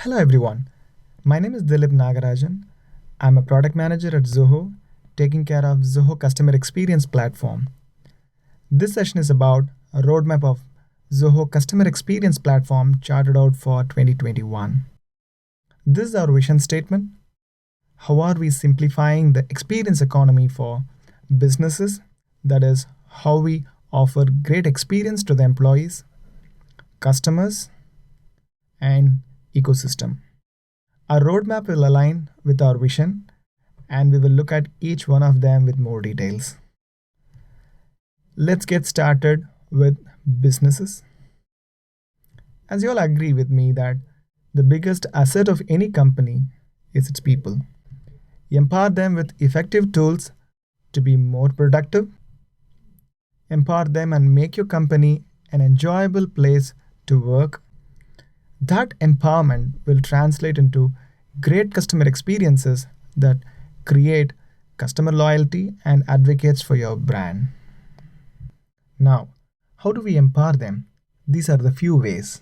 Hello everyone, my name is Dilip Nagarajan. I'm a product manager at Zoho, taking care of Zoho Customer Experience Platform. This session is about a roadmap of Zoho Customer Experience Platform charted out for 2021. This is our vision statement. How are we simplifying the experience economy for businesses? That is, how we offer great experience to the employees, customers, and ecosystem. Our roadmap will align with our vision, and we will look at each one of them with more details. Let's get started with businesses. As you all agree with me that the biggest asset of any company is its people. Empower them with effective tools to be more productive. Empower them and make your company an enjoyable place to work. That empowerment will translate into great customer experiences that create customer loyalty and advocates for your brand. Now, how do we empower them? These are the few ways.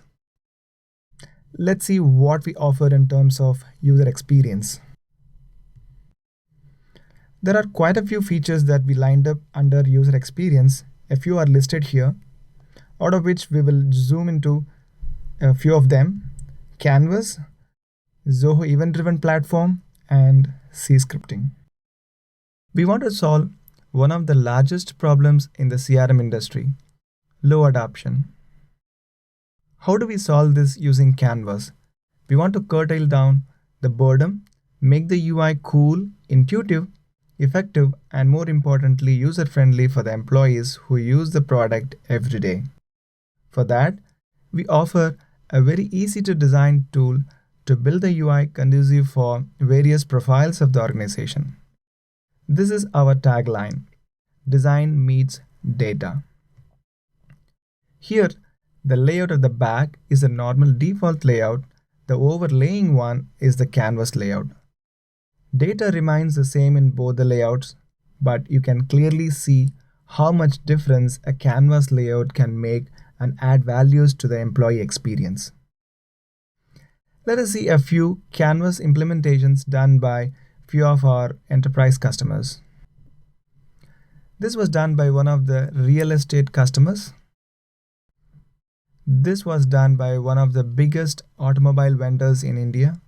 Let's see what we offer in terms of user experience. There are quite a few features that we lined up under user experience. A few are listed here, out of which we will zoom into a few of them: Canvas, Zoho Event Driven Platform, and C scripting. We want to solve one of the largest problems in the CRM industry: low adoption. How do we solve this using Canvas? We want to curtail down the burden, make the UI cool, intuitive, effective, and more importantly, user friendly for the employees who use the product every day. For that, we offer a very easy to design tool to build the UI conducive for various profiles of the organization. This is our tagline: design meets data. Here, the layout at the back is the normal default layout. The overlaying one is the Canvas layout. Data remains the same in both the layouts, but you can clearly see how much difference a Canvas layout can make and add values to the employee experience. Let us see a few Canvas implementations done by few of our enterprise customers. This was done by one of the real estate customers. This was done by one of the biggest automobile vendors in India.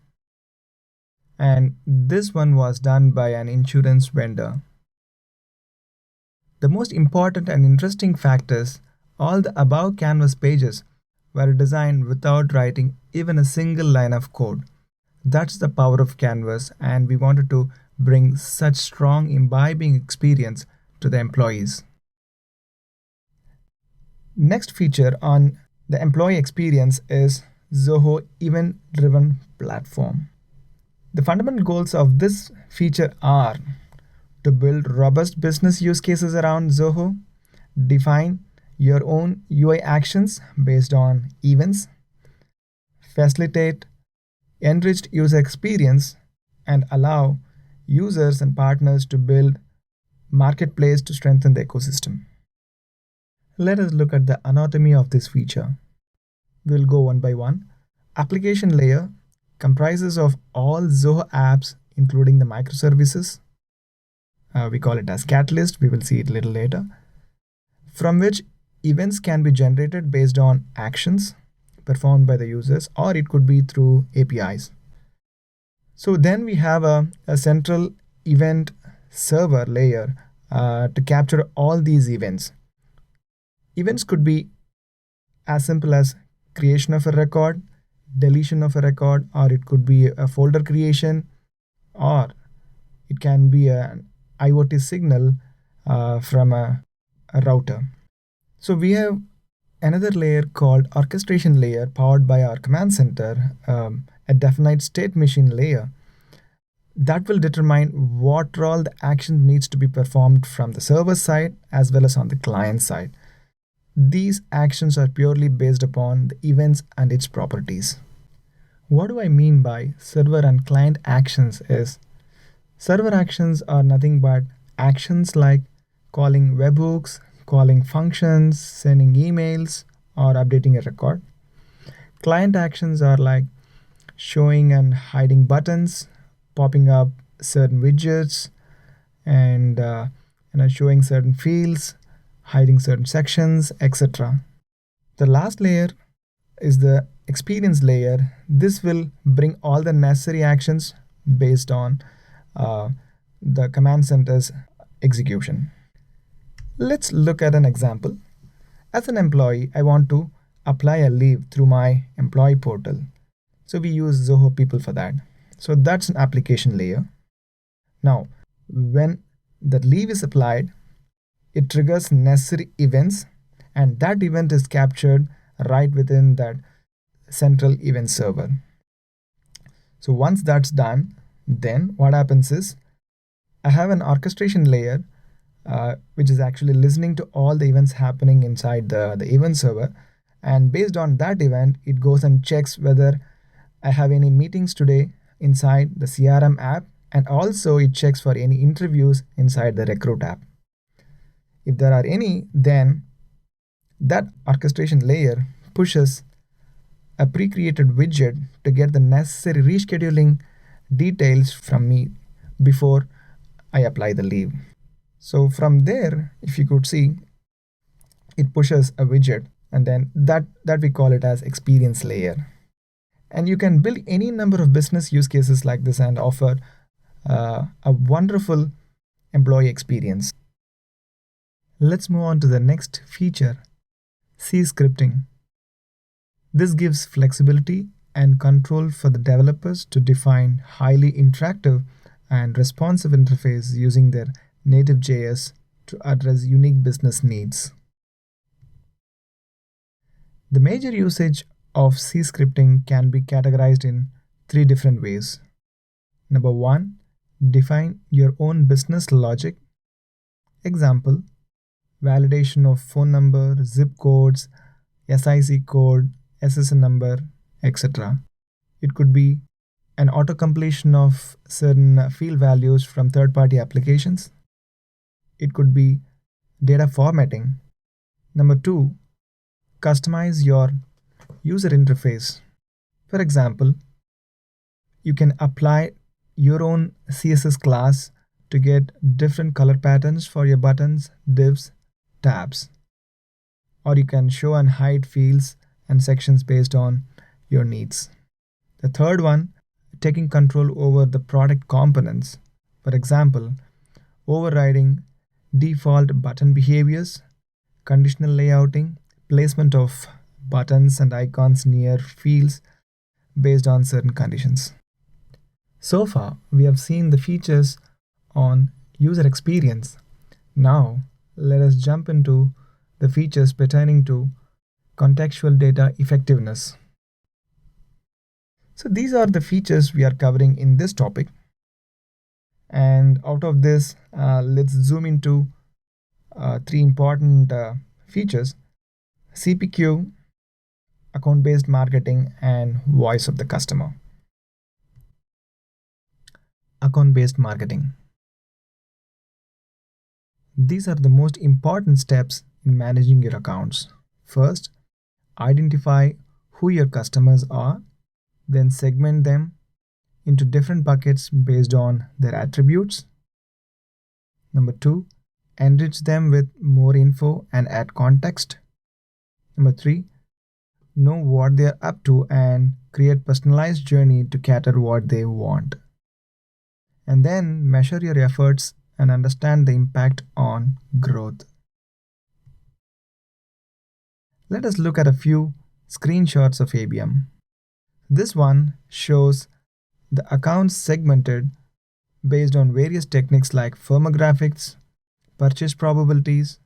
And this one was done by an insurance vendor. The most important and interesting fact is all the above Canvas pages were designed without writing even a single line of code. That's the power of Canvas, and we wanted to bring such strong imbibing experience to the employees. Next feature on the employee experience is Zoho Event Driven Platform. The fundamental goals of this feature are to build robust business use cases around Zoho, define your own UI actions based on events, facilitate enriched user experience, and allow users and partners to build marketplace to strengthen the ecosystem. Let us look at the anatomy of this feature. We'll go one by one. Application layer comprises of all Zoho apps, including the microservices. We call it as Catalyst. We will see it a little later. From which events can be generated based on actions performed by the users, or it could be through APIs. So then we have a central event server layer to capture all these events. Events could be as simple as creation of a record, deletion of a record, or it could be a folder creation, or it can be an IoT signal from a router. So we have another layer called orchestration layer powered by our command center, a definite state machine layer that will determine what all the action needs to be performed from the server side as well as on the client side. These actions are purely based upon the events and its properties. What do I mean by server and client actions is server actions are nothing but actions like calling webhooks, calling functions, sending emails, or updating a record. Client actions are like showing and hiding buttons, popping up certain widgets, and showing certain fields, hiding certain sections, etc. The last layer is the experience layer. This will bring all the necessary actions based on uh, the command center's execution. Let's look at an example. As an employee, I want to apply a leave through my employee portal. So we use Zoho People for that. So that's an application layer. Now, when the leave is applied, it triggers necessary events, and that event is captured right within that central event server. So once that's done, then what happens is I have an orchestration layer which is actually listening to all the events happening inside the event server. And based on that event, it goes and checks whether I have any meetings today inside the CRM app, and also it checks for any interviews inside the Recruit app. If there are any, then that orchestration layer pushes a pre-created widget to get the necessary rescheduling details from me before I apply the leave. So from there, if you could see, it pushes a widget, and then that we call it as experience layer. And you can build any number of business use cases like this and offer a wonderful employee experience. Let's move on to the next feature, C scripting. This gives flexibility and control for the developers to define highly interactive and responsive interface using their native JS to address unique business needs. The major usage of C scripting can be categorized in three different ways. Number one, define your own business logic. Example, validation of phone number, zip codes, SIC code, SSN number, etc. It could be an auto-completion of certain field values from third-party applications. It could be data formatting. Number two, customize your user interface. For example, you can apply your own CSS class to get different color patterns for your buttons, divs, tabs. Or you can show and hide fields and sections based on your needs. The third one, taking control over the product components. For example, overriding default button behaviors, conditional layouting, placement of buttons and icons near fields based on certain conditions. So far, we have seen the features on user experience. Now, let us jump into the features pertaining to contextual data effectiveness. So these are the features we are covering in this topic. And out of this, let's zoom into three important features: CPQ, account-based marketing, and voice of the customer. Account-based marketing. These are the most important steps in managing your accounts. First, identify who your customers are, then segment them into different buckets based on their attributes. Number two, enrich them with more info and add context. Number three, know what they are up to and create personalized journey to cater what they want. And then measure your efforts and understand the impact on growth. Let us look at a few screenshots of ABM. This one shows the accounts segmented based on various techniques like firmographics, purchase probabilities,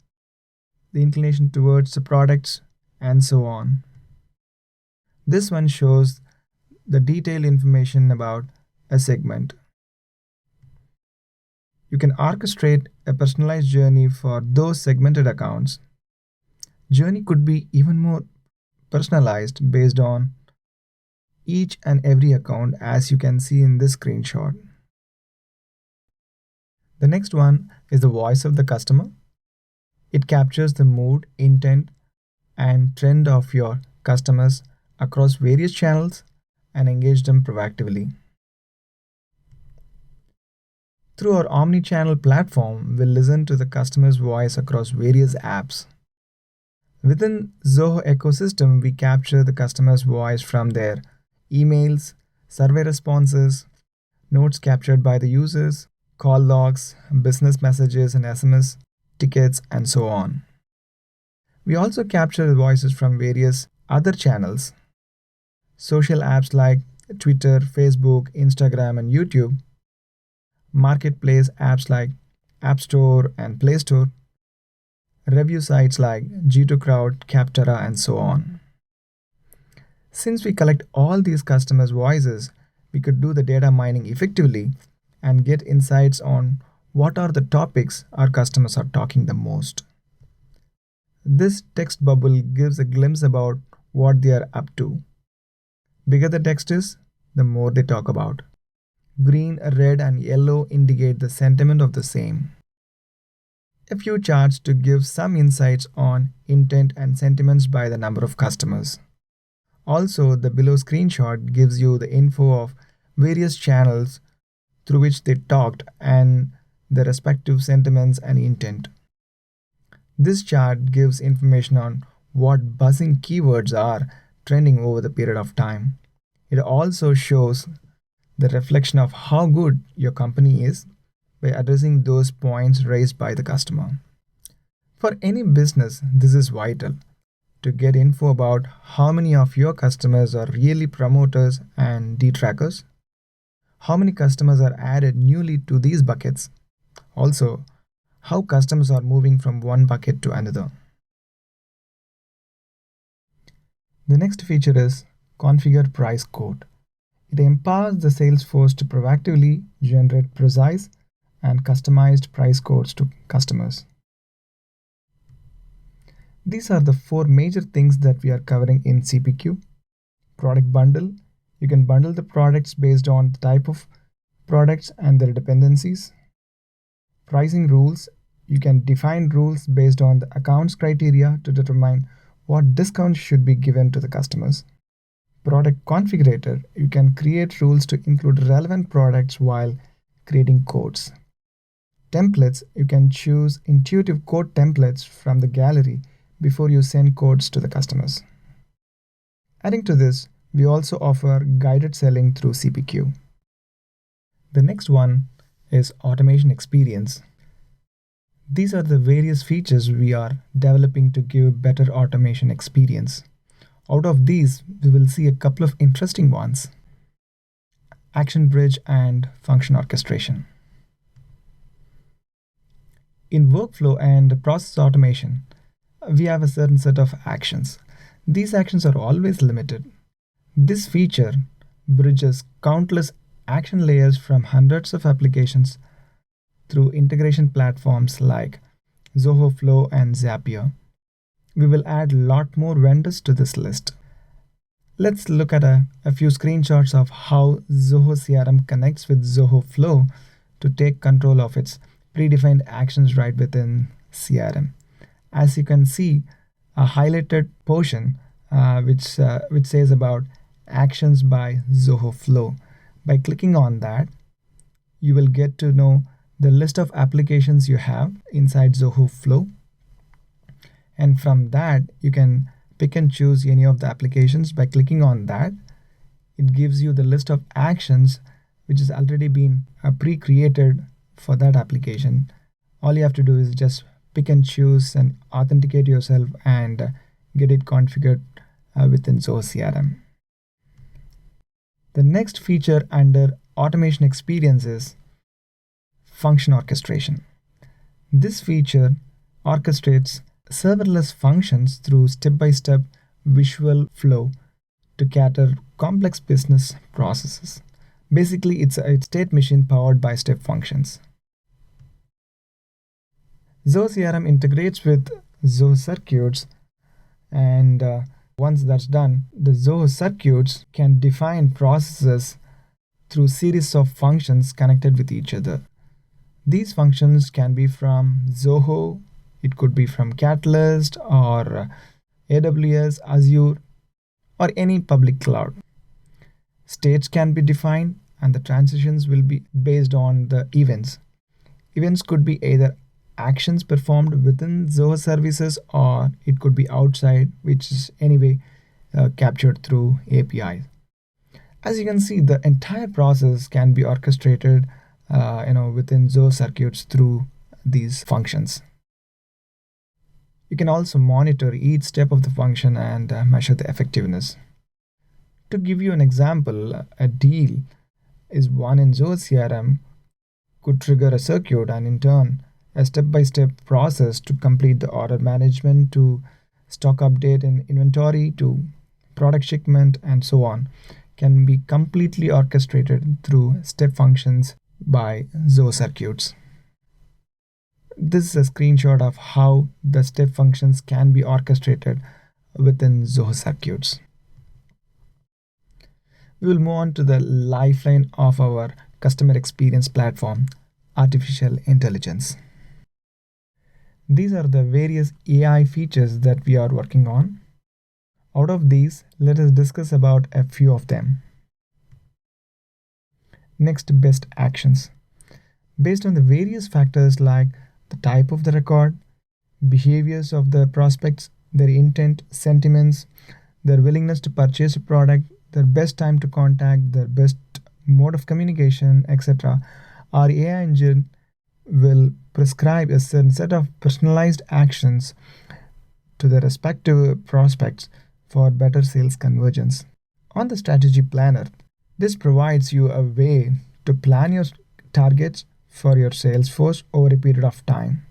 the inclination towards the products, and so on. This one shows the detailed information about a segment. You can orchestrate a personalized journey for those segmented accounts. Journey could be even more personalized based on each and every account, as you can see in this screenshot. The next one is the voice of the customer. It captures the mood, intent, and trend of your customers across various channels and engage them proactively. Through our omni-channel platform, we'll listen to the customer's voice across various apps. Within Zoho ecosystem, we capture the customer's voice from their emails, survey responses, notes captured by the users, call logs, business messages and SMS, tickets, and so on. We also capture the voices from various other channels, social apps like Twitter, Facebook, Instagram, and YouTube, marketplace apps like App Store and Play Store, review sites like G2 Crowd, Capterra, and so on. Since we collect all these customers' voices, we could do the data mining effectively and get insights on what are the topics our customers are talking the most. This text bubble gives a glimpse about what they are up to. Bigger the text is, the more they talk about. Green, red, and yellow indicate the sentiment of the same. A few charts to give some insights on intent and sentiments by the number of customers. Also, the below screenshot gives you the info of various channels through which they talked and the respective sentiments and intent. This chart gives information on what buzzing keywords are trending over the period of time. It also shows the reflection of how good your company is by addressing those points raised by the customer. For any business, this is vital to get info about how many of your customers are really promoters and detractors, how many customers are added newly to these buckets, also how customers are moving from one bucket to another. The next feature is Configure Price Quote. It empowers the sales force to proactively generate precise and customized price quotes to customers. These are the four major things that we are covering in CPQ. Product bundle. You can bundle the products based on the type of products and their dependencies. Pricing rules. You can define rules based on the accounts criteria to determine what discounts should be given to the customers. Product configurator. You can create rules to include relevant products while creating codes. Templates. You can choose intuitive code templates from the gallery before you send codes to the customers. Adding to this, we also offer guided selling through CPQ. The next one is automation experience. These are the various features we are developing to give better automation experience. Out of these, we will see a couple of interesting ones. Action bridge and function orchestration. In workflow and process automation, we have a certain set of actions. These actions are always limited. This feature bridges countless action layers from hundreds of applications through integration platforms like Zoho Flow and Zapier. We will add a lot more vendors to this list. Let's look at a few screenshots of how Zoho CRM connects with Zoho Flow to take control of its predefined actions right within CRM. As you can see, a highlighted portion which says about actions by Zoho Flow. By clicking on that, you will get to know the list of applications you have inside Zoho Flow. And from that, you can pick and choose any of the applications. By clicking on that, it gives you the list of actions which has already been pre-created for that application. All you have to do is just pick and choose and authenticate yourself and get it configured within Zoho CRM. The next feature under automation experience is function orchestration. This feature orchestrates serverless functions through step-by-step visual flow to cater complex business processes. Basically, it's a state machine powered by step functions. Zoho CRM integrates with Zoho circuits, and once that's done, the Zoho circuits can define processes through series of functions connected with each other. These functions can be from Zoho, it could be from Catalyst or AWS, Azure, or any public cloud. States can be defined, and the transitions will be based on the events. Events could be either actions performed within Zoho services or it could be outside, which is anyway captured through APIs. As you can see, the entire process can be orchestrated within Zoho circuits through these functions. You can also monitor each step of the function and measure the effectiveness. To give you an example, a deal is one in Zoho CRM could trigger a circuit and in turn a step-by-step process to complete the order management to stock update in inventory to product shipment and so on can be completely orchestrated through step functions by Zoho circuits. This is a screenshot of how the step functions can be orchestrated within Zoho circuits. We will move on to the lifeline of our customer experience platform, artificial intelligence. These are the various AI features that we are working on. Out of these, let us discuss about a few of them. Next, best actions. Based on the various factors like the type of the record, behaviors of the prospects, their intent, sentiments, their willingness to purchase a product, their best time to contact, their best mode of communication, etc., our AI engine will prescribe a certain set of personalized actions to the respective prospects for better sales convergence. On the strategy planner, this provides you a way to plan your targets for your sales force over a period of time.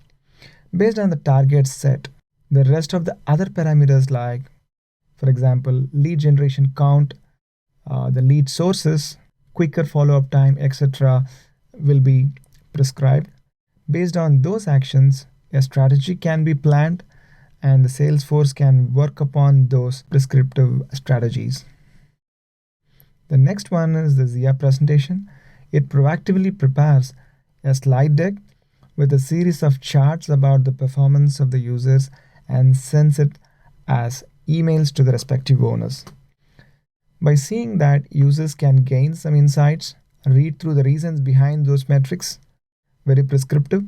Based on the targets set, the rest of the other parameters like, for example, lead generation count, the lead sources, quicker follow-up time, etc., will be prescribed. Based on those actions, a strategy can be planned and the sales force can work upon those prescriptive strategies. The next one is the ZIA presentation. It proactively prepares a slide deck with a series of charts about the performance of the users and sends it as emails to the respective owners. By seeing that users can gain some insights, read through the reasons behind those metrics, very prescriptive,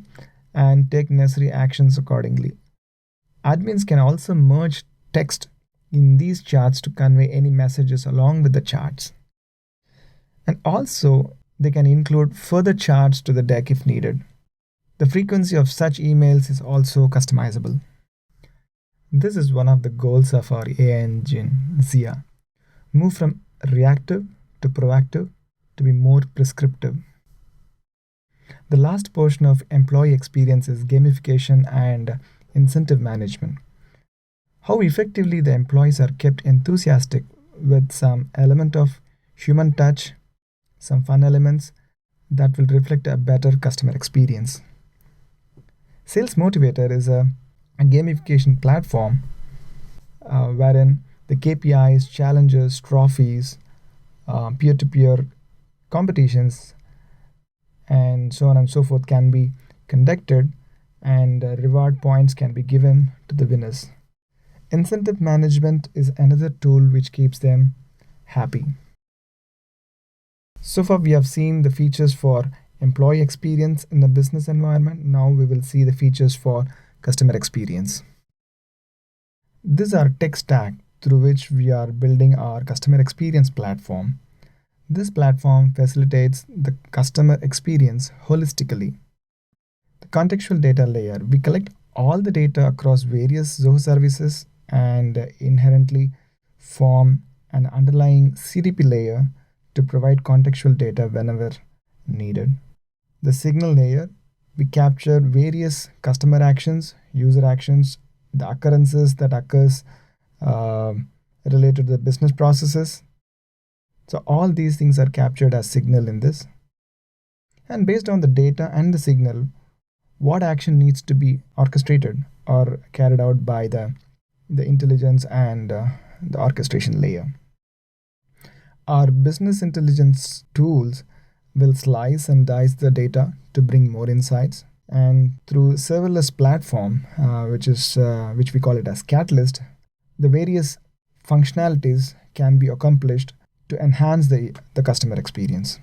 and take necessary actions accordingly. Admins can also merge text in these charts to convey any messages along with the charts. And also, they can include further charts to the deck if needed. The frequency of such emails is also customizable. This is one of the goals of our AI engine, ZIA. Move from reactive to proactive to be more prescriptive. The last portion of employee experience is gamification and incentive management. How effectively the employees are kept enthusiastic with some element of human touch, some fun elements that will reflect a better customer experience. Sales Motivator is a gamification platform wherein the KPIs, challenges, trophies, peer to peer competitions, and so on and so forth can be conducted, and reward points can be given to the winners. Incentive management is another tool which keeps them happy. So far, we have seen the features for employee experience in the business environment. Now we will see the features for customer experience. This is our tech stack through which we are building our customer experience platform. This platform facilitates the customer experience holistically. The contextual data layer, we collect all the data across various Zoho services and inherently form an underlying CDP layer to provide contextual data whenever needed. The signal layer, we capture various customer actions, user actions, the occurrences that occurs related to the business processes. So all these things are captured as signal in this. And based on the data and the signal, what action needs to be orchestrated or carried out by the intelligence and the orchestration layer. Our business intelligence tools will slice and dice the data to bring more insights. And through serverless platform, which we call it as Catalyst, the various functionalities can be accomplished to enhance the customer experience.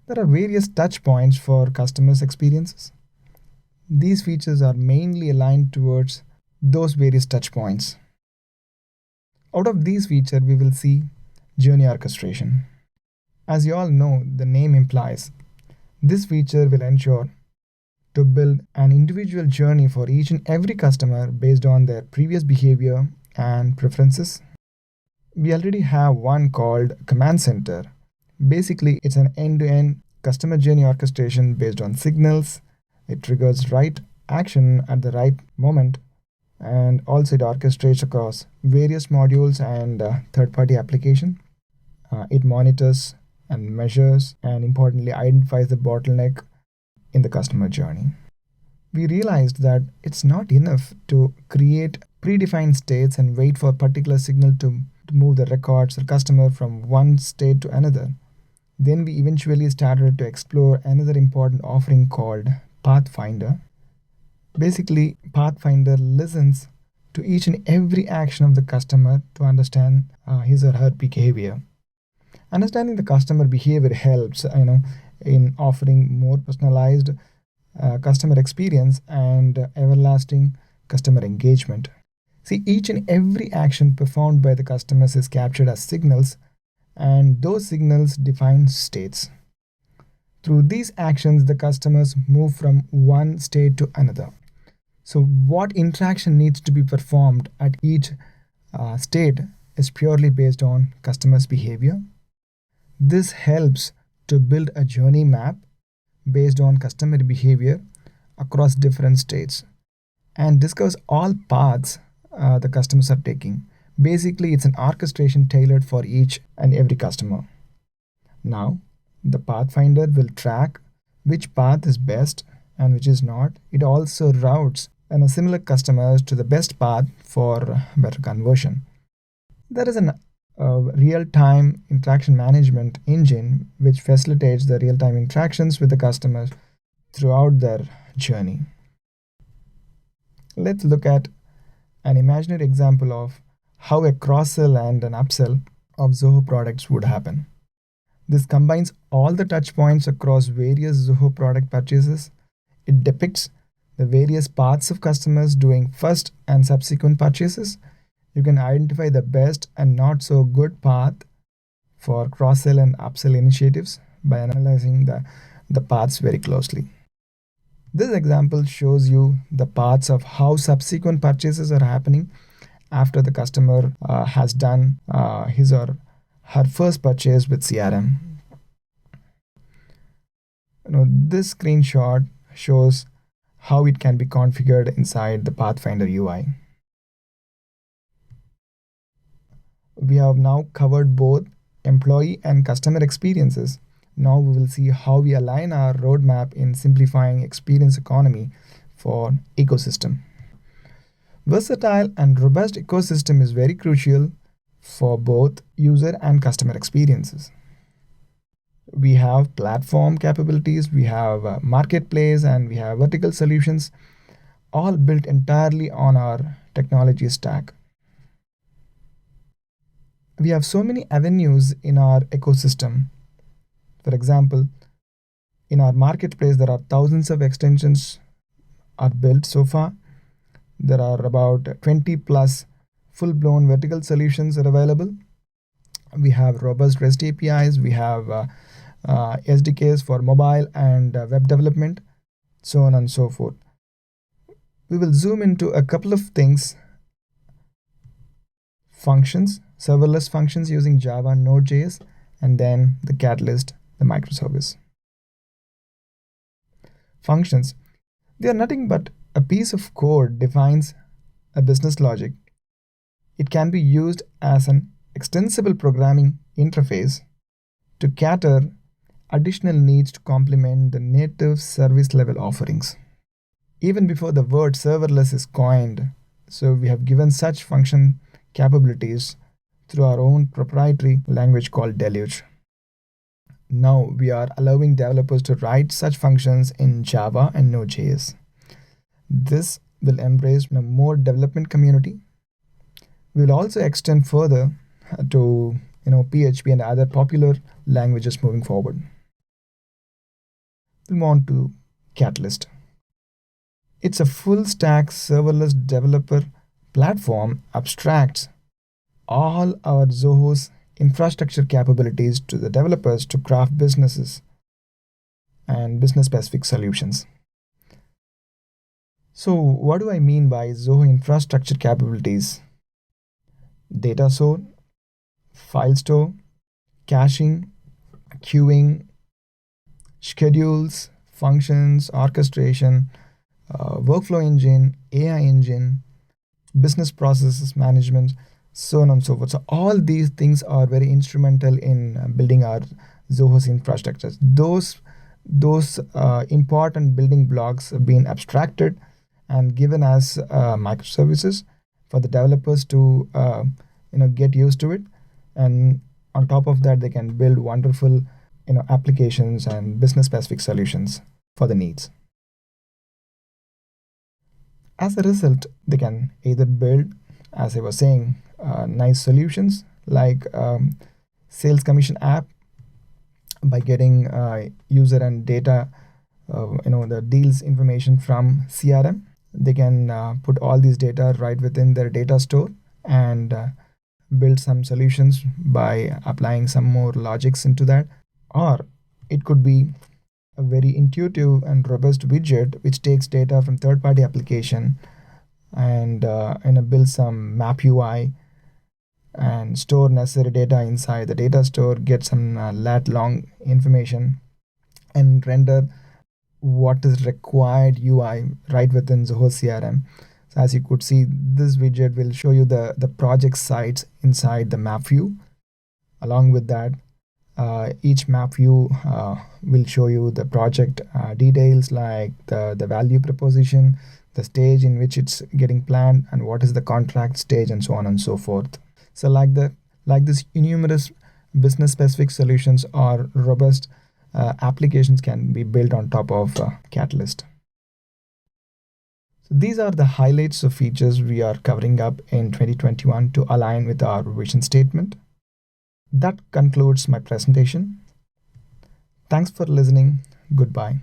There are various touch points for customers' experiences. These features are mainly aligned towards those various touch points. Out of these features, we will see journey orchestration. As you all know, the name implies this feature will ensure to build an individual journey for each and every customer based on their previous behavior and preferences. We already have one called Command Center. Basically, it's an end-to-end customer journey orchestration based on signals. It triggers right action at the right moment, and also it orchestrates across various modules and third-party application. It monitors and measures and importantly identifies the bottleneck in the customer journey. We realized that it's not enough to create predefined states and wait for a particular signal to move the records or customer from one state to another. Then we eventually started to explore another important offering called Pathfinder. Basically, Pathfinder listens to each and every action of the customer to understand his or her behavior. Understanding the customer behavior helps, in offering more personalized customer experience and everlasting customer engagement. See, each and every action performed by the customers is captured as signals, and those signals define states. Through these actions, the customers move from one state to another. So, what interaction needs to be performed at each state is purely based on customers' behavior. This helps to build a journey map based on customer behavior across different states and discovers all paths the customers are taking. Basically, it's an orchestration tailored for each and every customer. Now, the Pathfinder will track which path is best and which is not. It also routes similar customers to the best path for better conversion. There is a real-time interaction management engine which facilitates the real-time interactions with the customers throughout their journey. Let's look at an imaginary example of how a cross-sell and an upsell of Zoho products would happen. This combines all the touch points across various Zoho product purchases. It depicts the various paths of customers doing first and subsequent purchases. You can identify the best and not so good path for cross-sell and upsell initiatives by analyzing the paths very closely. This example shows you the paths of how subsequent purchases are happening after the customer has done his or her first purchase with CRM. This screenshot shows how it can be configured inside the Pathfinder UI. We have now covered both employee and customer experiences. Now we will see how we align our roadmap in simplifying experience economy for ecosystem. Versatile and robust ecosystem is very crucial for both user and customer experiences. We have platform capabilities, we have marketplace, and we have vertical solutions, all built entirely on our technology stack. We have so many avenues in our ecosystem. For example, in our marketplace, there are thousands of extensions are built so far. There are about 20 plus full-blown vertical solutions are available. We have robust REST APIs. We have SDKs for mobile and web development, so on and so forth. We will zoom into a couple of things. Functions, serverless functions using Java and Node.js, and then the Catalyst, the microservice. Functions, they are nothing but a piece of code defines a business logic. It can be used as an extensible programming interface to cater additional needs to complement the native service level offerings. Even before the word serverless is coined, so we have given such function capabilities through our own proprietary language called Deluge. Now we are allowing developers to write such functions in Java and Node.js. This will embrace a more development community. We will also extend further to PHP and other popular languages moving forward. We'll move on to Catalyst. It's a full stack serverless developer platform abstracts all our Zoho's infrastructure capabilities to the developers to craft businesses and business specific solutions. So, what do I mean by Zoho infrastructure capabilities? Data store, file store, caching, queuing, schedules, functions, orchestration, workflow engine, AI engine, business processes management, so on and so forth. So all these things are very instrumental in building our Zoho's infrastructures. Those important building blocks have been abstracted and given as microservices for the developers to get used to it, and on top of that they can build wonderful applications and business specific solutions for the needs. As a result, they can either build, as I was saying, nice solutions like sales commission app by getting user and data, the deals information from CRM. They can put all these data right within their data store and build some solutions by applying some more logics into that. Or it could be a very intuitive and robust widget which takes data from third-party application and build some map UI and store necessary data inside the data store, get some lat long information, and render what is required UI right within Zoho CRM. So as you could see, this widget will show you the project sites inside the map view. Along with that, each map view will show you the project details like the value proposition, the stage in which it's getting planned, and what is the contract stage, and so on and so forth. So like this numerous business specific solutions or robust applications can be built on top of Catalyst. So these are the highlights of features we are covering up in 2021 to align with our vision statement. That concludes my presentation. Thanks for listening. Goodbye.